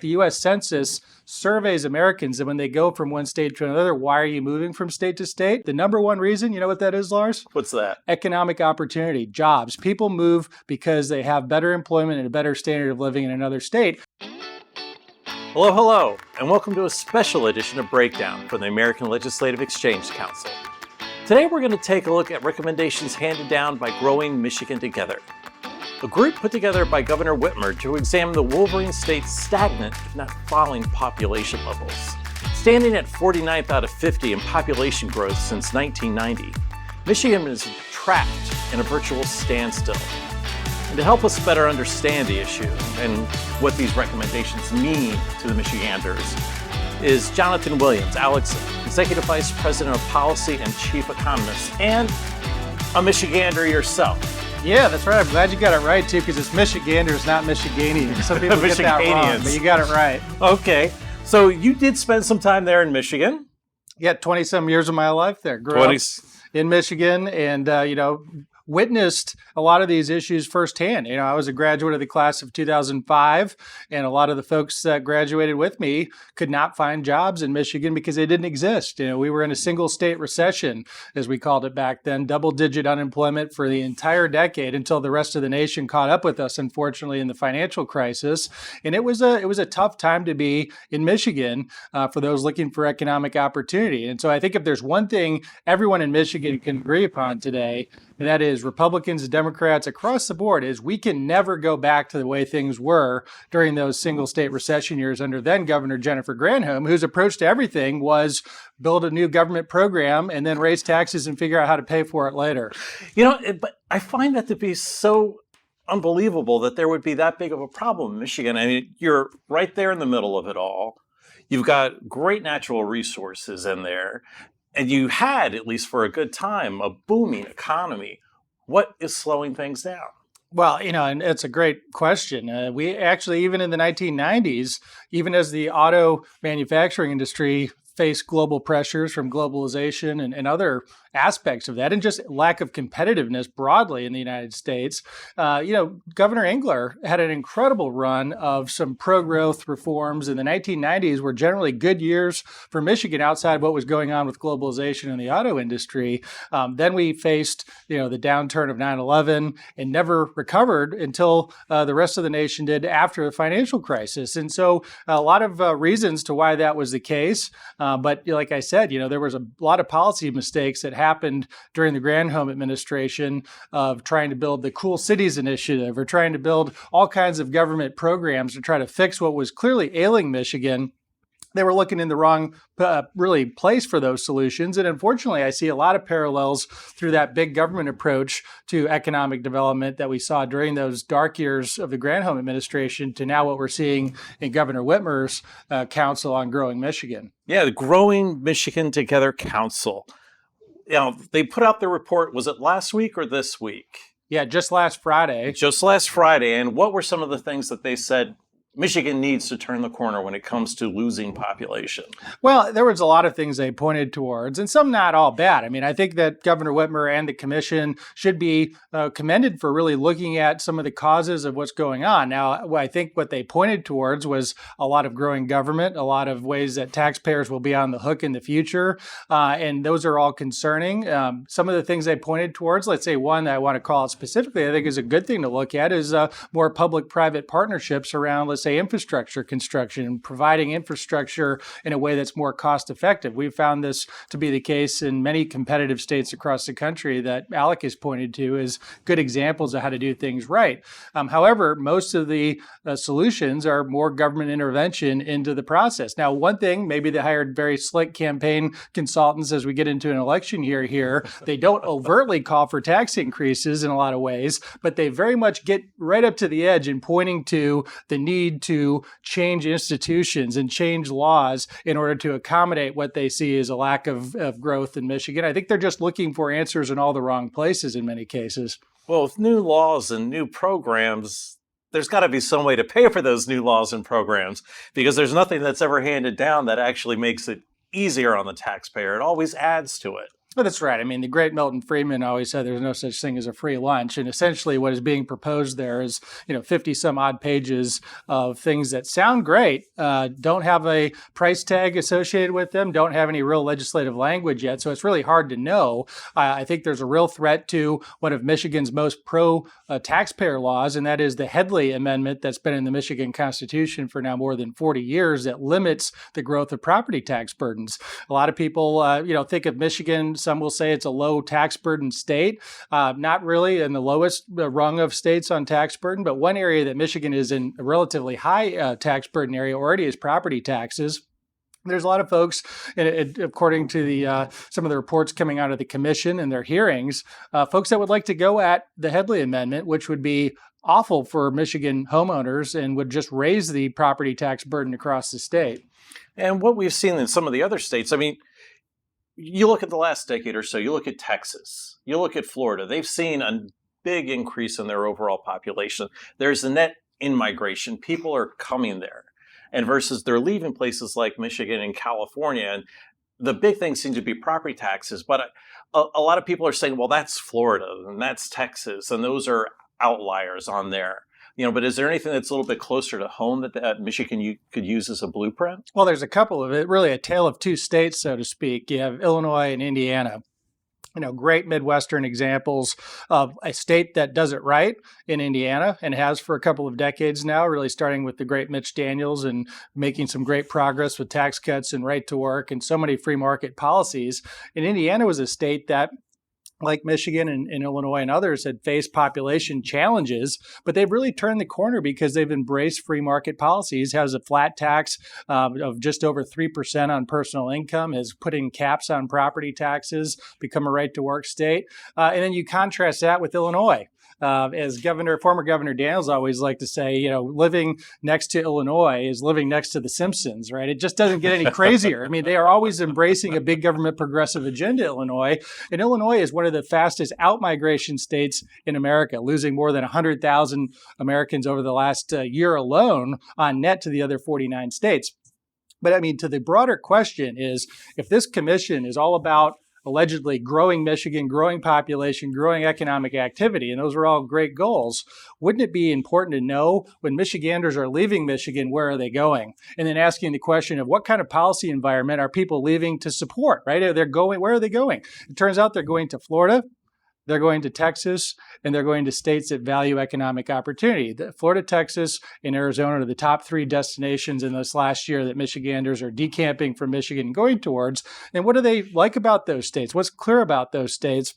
The U.S. Census surveys Americans, and when they go from one state to another, why are you moving from state to state? The number one reason, you know what that is, Lars? What's that? Economic opportunity, jobs. People move because they have better employment and a better standard of living in another state. Hello, and welcome to a special edition of Breakdown from the American Legislative Exchange Council. Today we're going to take a look at recommendations handed down by Growing Michigan Together, a group put together by Governor Whitmer to examine the Wolverine state's stagnant, if not falling, population levels. Standing at 49th out of 50 in population growth since 1990, Michigan is trapped in a virtual standstill. And to help us better understand the issue and what these recommendations mean to the Michiganders is Jonathan Williams, ALEC's Executive Vice President of Policy and Chief Economist, and a Michigander yourself. Yeah, that's right. I'm glad you got it right, too, because it's Michiganders, not Michiganians. Some people get that wrong, but you got it right. Okay. So you did spend some time there in Michigan. Yeah, 20-some years of my life there. Grew up in Michigan and, witnessed a lot of these issues firsthand. I was a graduate of the class of 2005, and a lot of the folks that graduated with me could not find jobs in Michigan because they didn't exist. We were in a single state recession, as we called it back then, double-digit unemployment for the entire decade until the rest of the nation caught up with us, unfortunately, in the financial crisis. And it was a tough time to be in Michigan for those looking for economic opportunity. And so I think if there's one thing everyone in Michigan can agree upon today, and that is Republicans and Democrats across the board, is we can never go back to the way things were during those single state recession years under then Governor Jennifer Granholm, whose approach to everything was build a new government program and then raise taxes and figure out how to pay for it later. But I find that to be so unbelievable that there would be that big of a problem in Michigan. I mean, you're right there in the middle of it all. You've got great natural resources in there. And you had, at least for a good time, a booming economy. What is slowing things down? Well, and it's a great question. We actually, even in the 1990s, even as the auto manufacturing industry faced global pressures from globalization and other aspects of that, and just lack of competitiveness broadly in the United States, Governor Engler had an incredible run of some pro-growth reforms in the 1990s were generally good years for Michigan outside of what was going on with globalization in the auto industry. Then we faced, the downturn of 9/11 and never recovered until the rest of the nation did after the financial crisis. And so a lot of reasons to why that was the case. But like I said, there was a lot of policy mistakes that happened during the Granholm administration of trying to build the Cool Cities Initiative or trying to build all kinds of government programs to try to fix what was clearly ailing Michigan. They were looking in the wrong really place for those solutions. And unfortunately, I see a lot of parallels through that big government approach to economic development that we saw during those dark years of the Granholm administration to now what we're seeing in Governor Whitmer's Council on Growing Michigan. Yeah, the Growing Michigan Together Council. They put out their report, was it last week or this week? Yeah, just last Friday. Just last Friday. And what were some of the things that they said Michigan needs to turn the corner when it comes to losing population? Well, there was a lot of things they pointed towards, and some not all bad. I mean, I think that Governor Whitmer and the commission should be commended for really looking at some of the causes of what's going on. Now, I think what they pointed towards was a lot of growing government, a lot of ways that taxpayers will be on the hook in the future, and those are all concerning. Some of the things they pointed towards, let's say one that I want to call out specifically, I think is a good thing to look at, is more public-private partnerships around, let's say, infrastructure construction and providing infrastructure in a way that's more cost effective. We've found this to be the case in many competitive states across the country that ALEC has pointed to as good examples of how to do things right. However, most of the solutions are more government intervention into the process. Now, one thing, maybe they hired very slick campaign consultants as we get into an election year here. They don't overtly call for tax increases in a lot of ways, but they very much get right up to the edge in pointing to the need to change institutions and change laws in order to accommodate what they see as a lack of growth in Michigan. I think they're just looking for answers in all the wrong places in many cases. Well, with new laws and new programs, there's got to be some way to pay for those new laws and programs, because there's nothing that's ever handed down that actually makes it easier on the taxpayer. It always adds to it. Well, that's right. I mean, the great Milton Friedman always said there's no such thing as a free lunch. And essentially what is being proposed there is, 50 some odd pages of things that sound great, don't have a price tag associated with them, don't have any real legislative language yet. So it's really hard to know. I think there's a real threat to one of Michigan's most pro taxpayer laws, and that is the Headley Amendment that's been in the Michigan Constitution for now more than 40 years that limits the growth of property tax burdens. A lot of people, think of Michigan. Some will say it's a low tax burden state. Not really in the lowest rung of states on tax burden, but one area that Michigan is in a relatively high tax burden area already is property taxes. There's a lot of folks, according to some of the reports coming out of the commission and their hearings, folks that would like to go at the Headley Amendment, which would be awful for Michigan homeowners and would just raise the property tax burden across the state. And what we've seen in some of the other states, I mean, you look at the last decade or so, you look at Texas, you look at Florida, they've seen a big increase in their overall population. There's a net in-migration. People are coming there. And versus they're leaving places like Michigan and California. And the big thing seems to be property taxes. But a lot of people are saying, well, that's Florida and that's Texas, and those are outliers on there. But is there anything that's a little bit closer to home that Michigan you could use as a blueprint? Well, there's a couple of it, really a tale of two states, so to speak. You have Illinois and Indiana. Great Midwestern examples of a state that does it right in Indiana and has for a couple of decades now, really starting with the great Mitch Daniels and making some great progress with tax cuts and right to work and so many free market policies. And Indiana was a state that, like Michigan and Illinois and others, had faced population challenges, but they've really turned the corner because they've embraced free market policies, has a flat tax of just over 3% on personal income, has put in caps on property taxes, become a right-to-work state. And then you contrast that with Illinois. As former Governor Daniels always liked to say, living next to Illinois is living next to the Simpsons, right? It just doesn't get any crazier. I mean, they are always embracing a big government progressive agenda, Illinois. And Illinois is one of the fastest out-migration states in America, losing more than 100,000 Americans over the last year alone on net to the other 49 states. But I mean, to the broader question is, if this commission is all about allegedly growing Michigan, growing population, growing economic activity, and those are all great goals, wouldn't it be important to know when Michiganders are leaving Michigan, where are they going? And then asking the question of what kind of policy environment are people leaving to support, right? Where are they going? It turns out they're going to Florida, they're going to Texas, and they're going to states that value economic opportunity. Florida, Texas, and Arizona are the top three destinations in this last year that Michiganders are decamping from Michigan and going towards. And what do they like about those states? What's clear about those states?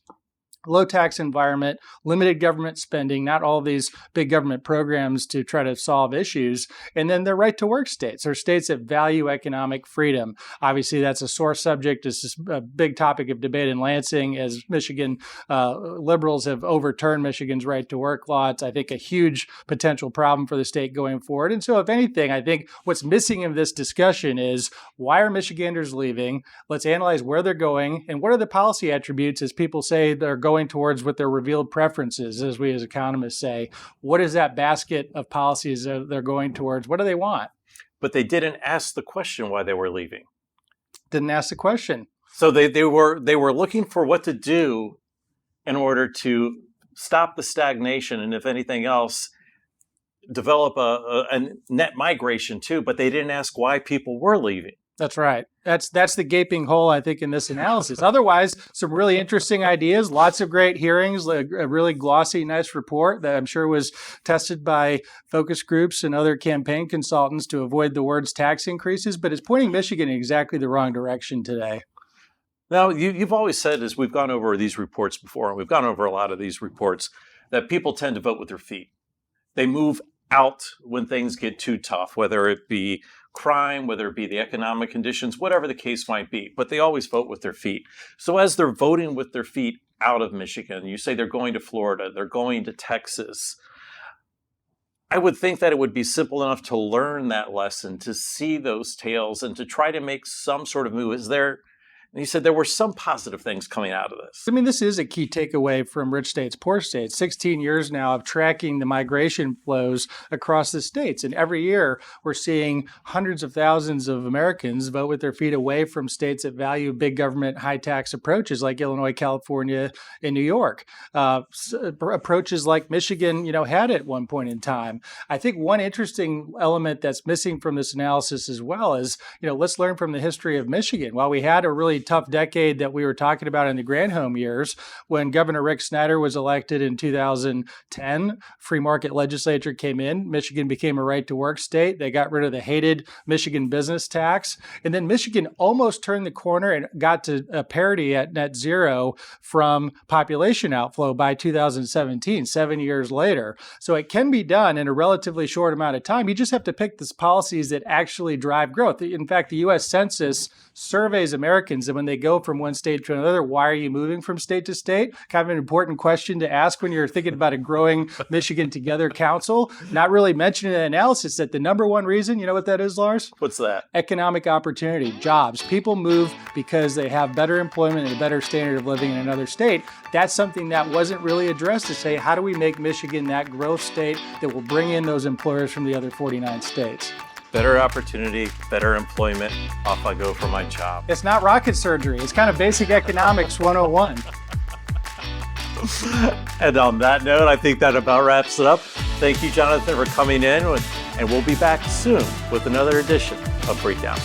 Low tax environment, limited government spending, not all of these big government programs to try to solve issues. And then they're right to work states. They're states that value economic freedom. Obviously, that's a sore subject. It's a big topic of debate in Lansing as Michigan liberals have overturned Michigan's right to work law. It's, I think, a huge potential problem for the state going forward. And so, if anything, I think what's missing in this discussion is why are Michiganders leaving? Let's analyze where they're going and what are the policy attributes as people say they're going towards with their revealed preferences, as we as economists say. What is that basket of policies that they're going towards? What do they want? But they didn't ask the question why they were leaving. Didn't ask the question. So they were looking for what to do in order to stop the stagnation and, if anything else, develop a net migration too. But they didn't ask why people were leaving. That's right. That's the gaping hole, I think, in this analysis. Otherwise, some really interesting ideas, lots of great hearings, a really glossy, nice report that I'm sure was tested by focus groups and other campaign consultants to avoid the words tax increases, but it's pointing Michigan in exactly the wrong direction today. Now, you've always said, as we've gone over these reports before, and we've gone over a lot of these reports, that people tend to vote with their feet. They move out when things get too tough, whether it be crime, whether it be the economic conditions, whatever the case might be, but they always vote with their feet. So as they're voting with their feet out of Michigan, you say they're going to Florida, they're going to Texas. I would think that it would be simple enough to learn that lesson, to see those tales and to try to make some sort of move. And he said there were some positive things coming out of this. I mean, this is a key takeaway from rich states, poor states. 16 years now of tracking the migration flows across the states. And every year we're seeing hundreds of thousands of Americans vote with their feet away from states that value big government, high tax approaches like Illinois, California, and New York. Approaches like Michigan, had at one point in time. I think one interesting element that's missing from this analysis as well is, let's learn from the history of Michigan. While we had a really tough decade that we were talking about in the Granholm years, when Governor Rick Snyder was elected in 2010, free market legislature came in. Michigan became a right to work state. They got rid of the hated Michigan business tax. And then Michigan almost turned the corner and got to a parity at net zero from population outflow by 2017, 7 years later. So it can be done in a relatively short amount of time. You just have to pick the policies that actually drive growth. In fact, the U.S. Census surveys Americans, and when they go from one state to another, why are you moving from state to state? Kind of an important question to ask when you're thinking about a growing Michigan Together Council. Not really mentioning in the analysis that the number one reason, you know what that is, Lars? What's that? Economic opportunity, jobs. People move because they have better employment and a better standard of living in another state. That's something that wasn't really addressed to say, how do we make Michigan that growth state that will bring in those employers from the other 49 states? Better opportunity, better employment, off I go for my job. It's not rocket surgery. It's kind of basic economics 101. And on that note, I think that about wraps it up. Thank you, Jonathan, for coming in, and we'll be back soon with another edition of Breakdown.